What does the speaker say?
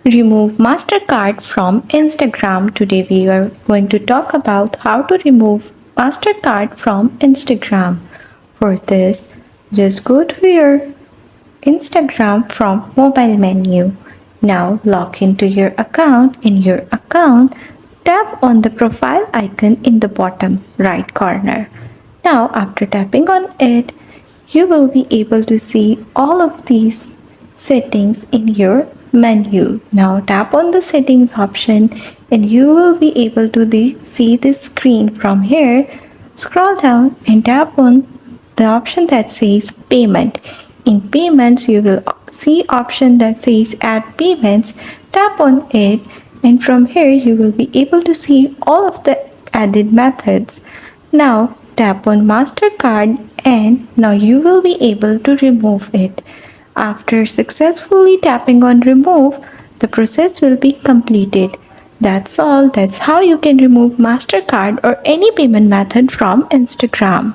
Remove Mastercard from Instagram. Today we are going to talk about how to remove Mastercard from Instagram. For this, just go to your Instagram from mobile menu. Now log into your account. In your account, tap on the profile icon in the bottom right corner. Now after tapping on it, you will be able to see all of these settings in your menu. Now tap on the settings option and you will be able to see this screen from here. Scroll down and tap on the option that says payment. In payments, you will see option that says add payments. Tap on it and from here you will be able to see all of the added methods. Now tap on Mastercard and now you will be able to remove it. After successfully tapping on remove, the process will be completed. That's all. That's how you can remove Mastercard or any payment method from Instagram.